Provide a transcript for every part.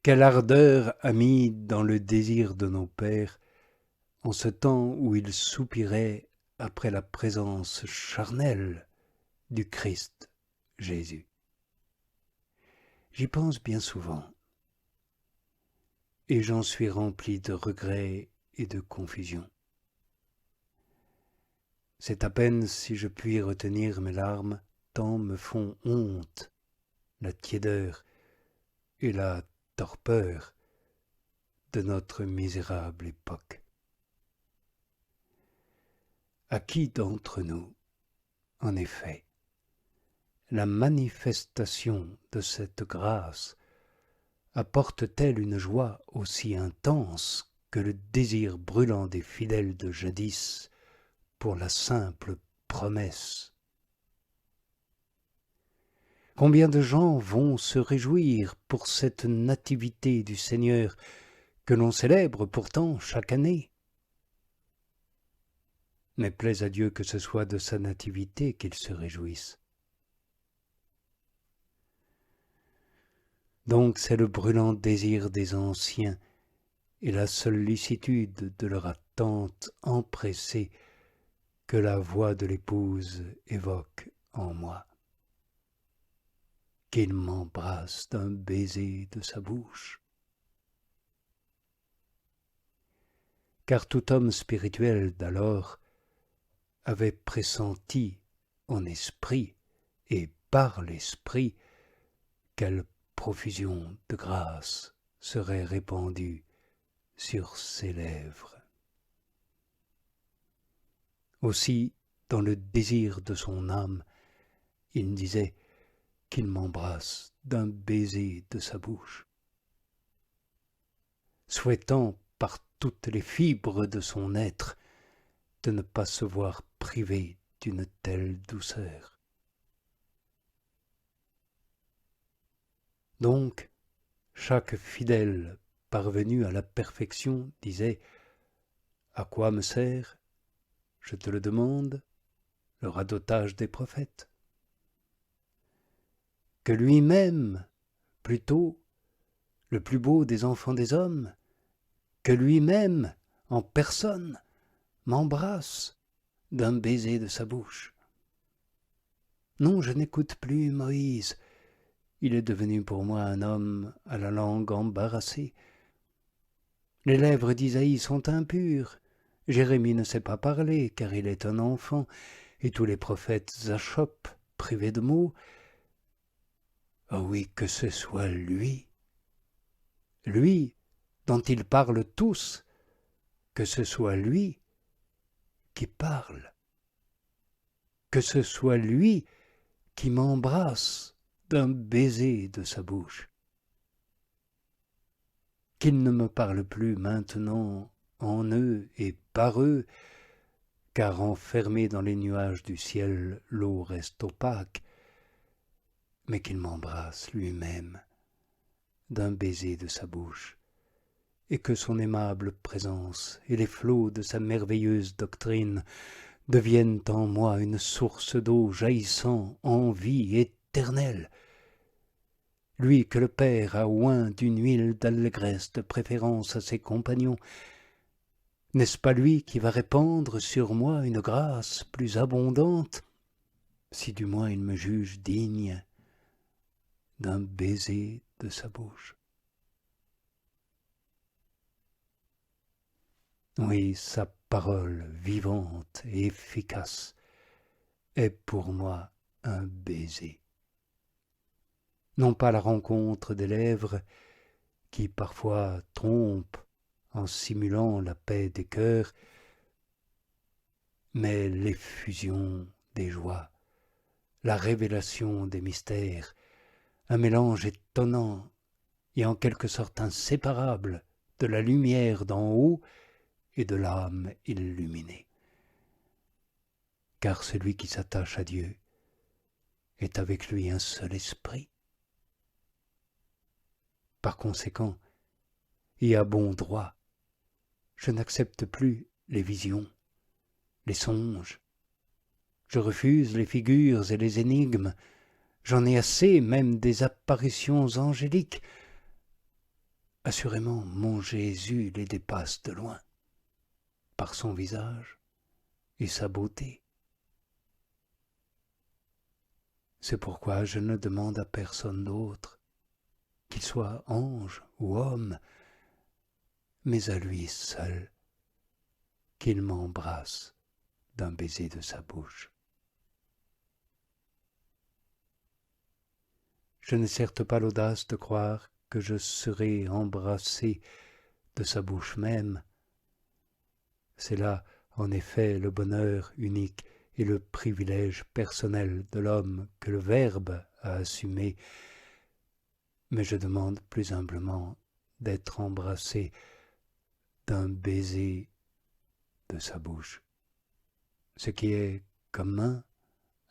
Quelle ardeur a mis dans le désir de nos pères, en ce temps où ils soupiraient après la présence charnelle du Christ Jésus. J'y pense bien souvent, et j'en suis rempli de regrets et de confusion. C'est à peine si je puis retenir mes larmes, tant me font honte la tiédeur et la torpeur de notre misérable époque. À qui d'entre nous, en effet, la manifestation de cette grâce apporte-t-elle une joie aussi intense que le désir brûlant des fidèles de jadis pour la simple promesse? Combien de gens vont se réjouir pour cette nativité du Seigneur que l'on célèbre pourtant chaque année? Mais plaise à Dieu que ce soit de sa nativité qu'ils se réjouissent. Donc c'est le brûlant désir des anciens et la sollicitude de leur attente empressée que la voix de l'épouse évoque en moi. Qu'il m'embrasse d'un baiser de sa bouche. Car tout homme spirituel d'alors avait pressenti en esprit et par l'esprit quelle profusion de grâce serait répandue sur ses lèvres. Aussi, dans le désir de son âme, il disait qu'il m'embrasse d'un baiser de sa bouche, souhaitant par toutes les fibres de son être de ne pas se voir privé d'une telle douceur. Donc, chaque fidèle parvenu à la perfection disait « À quoi me sert, je te le demande, le radotage des prophètes ?» Que lui-même, plutôt, le plus beau des enfants des hommes, que lui-même, en personne, m'embrasse d'un baiser de sa bouche. Non, je n'écoute plus Moïse. Il est devenu pour moi un homme à la langue embarrassée. Les lèvres d'Isaïe sont impures. Jérémie ne sait pas parler, car il est un enfant, et tous les prophètes achoppent, privés de mots. Oh oui, que ce soit lui dont ils parlent tous, que ce soit lui qui parle, que ce soit lui qui m'embrasse d'un baiser de sa bouche. Qu'il ne me parle plus maintenant en eux et par eux, car enfermé dans les nuages du ciel, l'eau reste opaque, mais qu'il m'embrasse lui-même d'un baiser de sa bouche, et que son aimable présence et les flots de sa merveilleuse doctrine deviennent en moi une source d'eau jaillissant en vie éternelle. Lui que le Père a oint d'une huile d'allégresse de préférence à ses compagnons, n'est-ce pas lui qui va répandre sur moi une grâce plus abondante, si du moins il me juge digne d'un baiser de sa bouche? Oui, sa parole vivante et efficace est pour moi un baiser. Non pas la rencontre des lèvres qui parfois trompent en simulant la paix des cœurs, mais l'effusion des joies, la révélation des mystères, un mélange étonnant et en quelque sorte inséparable de la lumière d'en haut et de l'âme illuminée. Car celui qui s'attache à Dieu est avec lui un seul esprit. Par conséquent, et à bon droit, je n'accepte plus les visions, les songes. Je refuse les figures et les énigmes. J'en ai assez même des apparitions angéliques. Assurément, mon Jésus les dépasse de loin, par son visage et sa beauté. C'est pourquoi je ne demande à personne d'autre, qu'il soit ange ou homme, mais à lui seul, qu'il m'embrasse d'un baiser de sa bouche. Je n'ai certes pas l'audace de croire que je serai embrassé de sa bouche même. C'est là, en effet, le bonheur unique et le privilège personnel de l'homme que le Verbe a assumé, mais je demande plus humblement d'être embrassé d'un baiser de sa bouche, ce qui est commun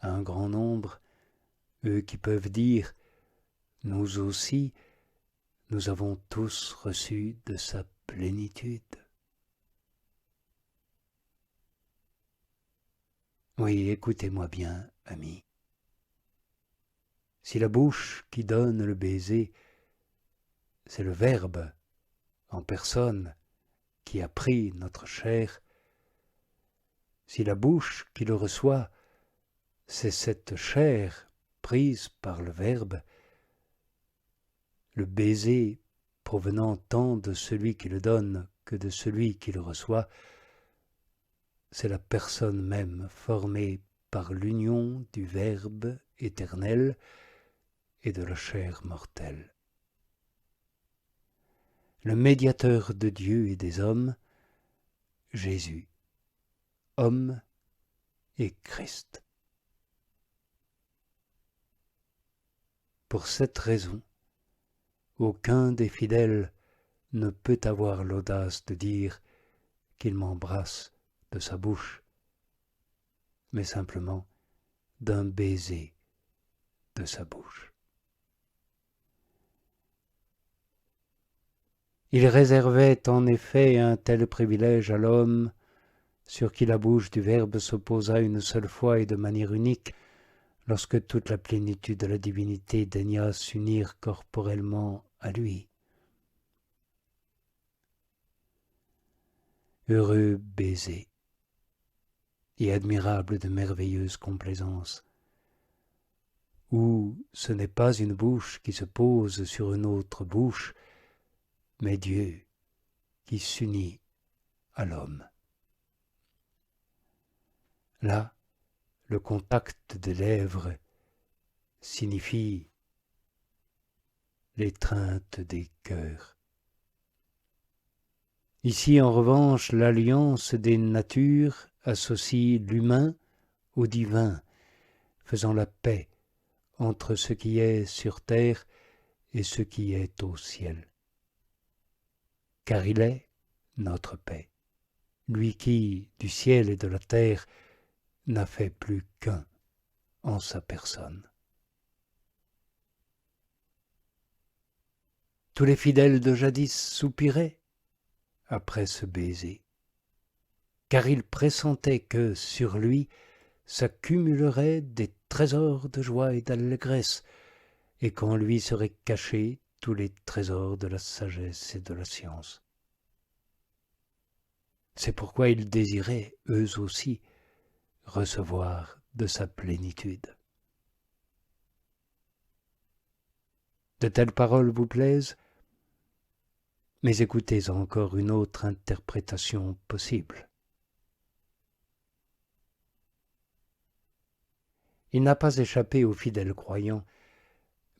à un grand nombre, eux qui peuvent dire « nous aussi, nous avons tous reçu de sa plénitude ». Oui, écoutez-moi bien, amis. Si la bouche qui donne le baiser, c'est le Verbe en personne qui a pris notre chair, si la bouche qui le reçoit, c'est cette chair prise par le Verbe, le baiser provenant tant de celui qui le donne que de celui qui le reçoit, c'est la personne même formée par l'union du Verbe éternel et de la chair mortelle. Le médiateur de Dieu et des hommes, Jésus, homme et Christ. Pour cette raison, aucun des fidèles ne peut avoir l'audace de dire qu'il m'embrasse de sa bouche, mais simplement d'un baiser de sa bouche. Il réservait en effet un tel privilège à l'homme sur qui la bouche du Verbe s'opposa une seule fois et de manière unique, lorsque toute la plénitude de la divinité daigna s'unir corporellement à lui. Heureux baiser et admirable de merveilleuse complaisance, où ce n'est pas une bouche qui se pose sur une autre bouche, mais Dieu qui s'unit à l'homme. Là, le contact des lèvres signifie l'étreinte des cœurs. Ici, en revanche, l'alliance des natures associe l'humain au divin, faisant la paix entre ce qui est sur terre et ce qui est au ciel. Car il est notre paix, lui qui, du ciel et de la terre, n'a fait plus qu'un en sa personne. Tous les fidèles de jadis soupiraient après ce baiser, car ils pressentaient que sur lui s'accumuleraient des trésors de joie et d'allégresse, et qu'en lui seraient cachés tous les trésors de la sagesse et de la science. C'est pourquoi ils désiraient, eux aussi, recevoir de sa plénitude. De telles paroles vous plaisent? Mais écoutez encore une autre interprétation possible. Il n'a pas échappé aux fidèles croyants,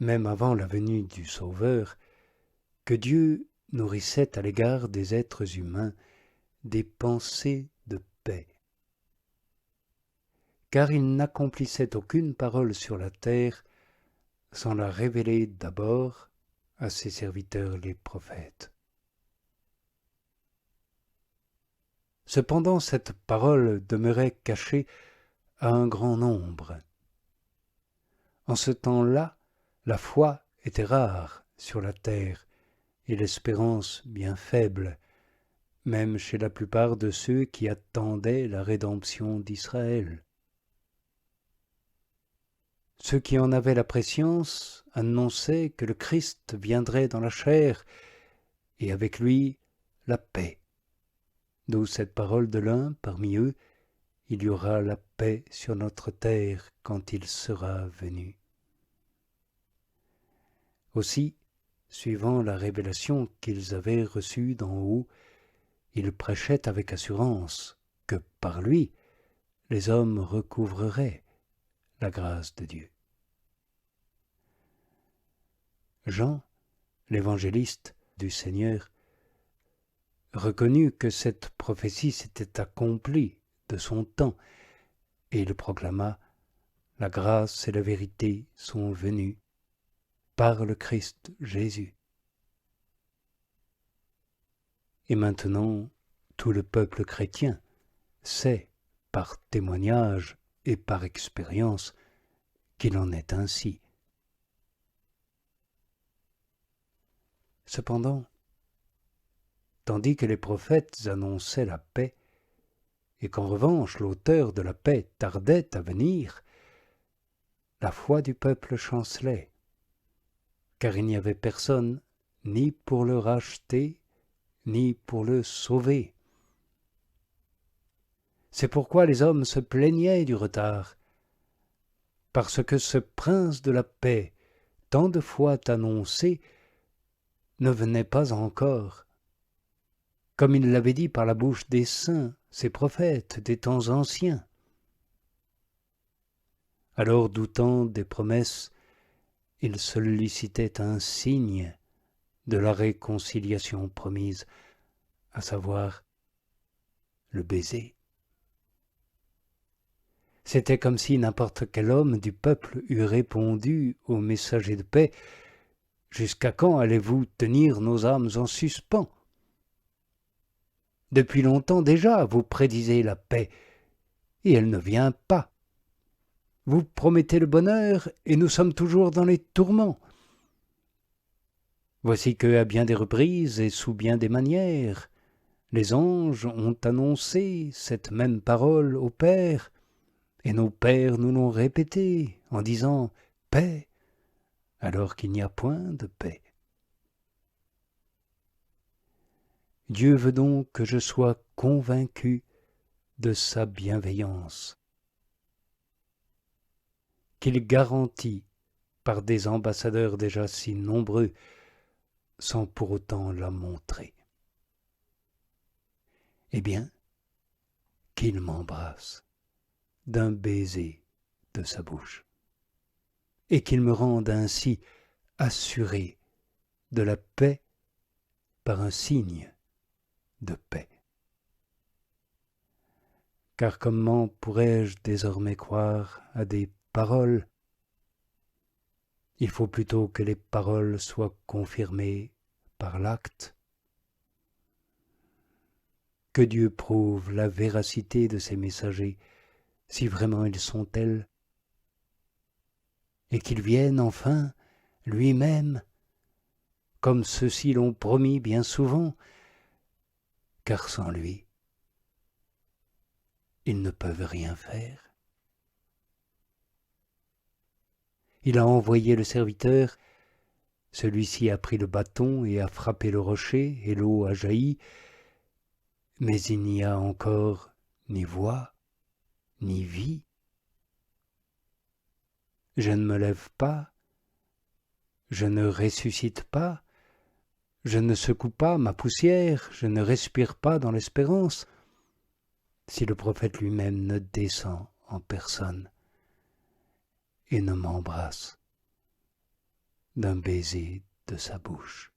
même avant la venue du Sauveur, que Dieu nourrissait à l'égard des êtres humains des pensées de paix. Car il n'accomplissait aucune parole sur la terre sans la révéler d'abord à ses serviteurs les prophètes. Cependant, cette parole demeurait cachée à un grand nombre. En ce temps-là, la foi était rare sur la terre et l'espérance bien faible, même chez la plupart de ceux qui attendaient la rédemption d'Israël. Ceux qui en avaient la prescience annonçaient que le Christ viendrait dans la chair et avec lui la paix. D'où cette parole de l'un parmi eux, il y aura la paix sur notre terre quand il sera venu. Aussi, suivant la révélation qu'ils avaient reçue d'en haut, ils prêchaient avec assurance que par lui, les hommes recouvreraient la grâce de Dieu. Jean, l'évangéliste du Seigneur, reconnut que cette prophétie s'était accomplie de son temps, et il proclama « La grâce et la vérité sont venues par le Christ Jésus ». Et maintenant, tout le peuple chrétien sait, par témoignage et par expérience, qu'il en est ainsi. Cependant, tandis que les prophètes annonçaient la paix, et qu'en revanche l'auteur de la paix tardait à venir, la foi du peuple chancelait, car il n'y avait personne ni pour le racheter, ni pour le sauver. C'est pourquoi les hommes se plaignaient du retard, parce que ce prince de la paix, tant de fois annoncé, ne venait pas encore, comme il l'avait dit par la bouche des saints, ses prophètes des temps anciens. Alors, doutant des promesses, il sollicitait un signe de la réconciliation promise, à savoir le baiser. C'était comme si n'importe quel homme du peuple eût répondu au messager de paix « Jusqu'à quand allez-vous tenir nos âmes en suspens ? Depuis longtemps déjà, vous prédisez la paix, et elle ne vient pas. Vous promettez le bonheur, et nous sommes toujours dans les tourments. Voici que, à bien des reprises et sous bien des manières, les anges ont annoncé cette même parole au Père, et nos pères nous l'ont répétée en disant « paix », alors qu'il n'y a point de paix. Dieu veut donc que je sois convaincu de sa bienveillance, qu'il garantit par des ambassadeurs déjà si nombreux, sans pour autant la montrer. Eh bien, qu'il m'embrasse d'un baiser de sa bouche, et qu'il me rende ainsi assuré de la paix par un signe de paix. Car comment pourrais-je désormais croire à des paroles? Il faut plutôt que les paroles soient confirmées par l'acte. Que Dieu prouve la véracité de ces messagers, si vraiment ils sont tels, et qu'il vienne enfin lui-même, comme ceux-ci l'ont promis bien souvent, car sans lui, ils ne peuvent rien faire. Il a envoyé le serviteur, celui-ci a pris le bâton et a frappé le rocher, et l'eau a jailli, mais il n'y a encore ni voix, ni vie. Je ne me lève pas, je ne ressuscite pas, je ne secoue pas ma poussière, je ne respire pas dans l'espérance, si le prophète lui-même ne descend en personne et ne m'embrasse d'un baiser de sa bouche.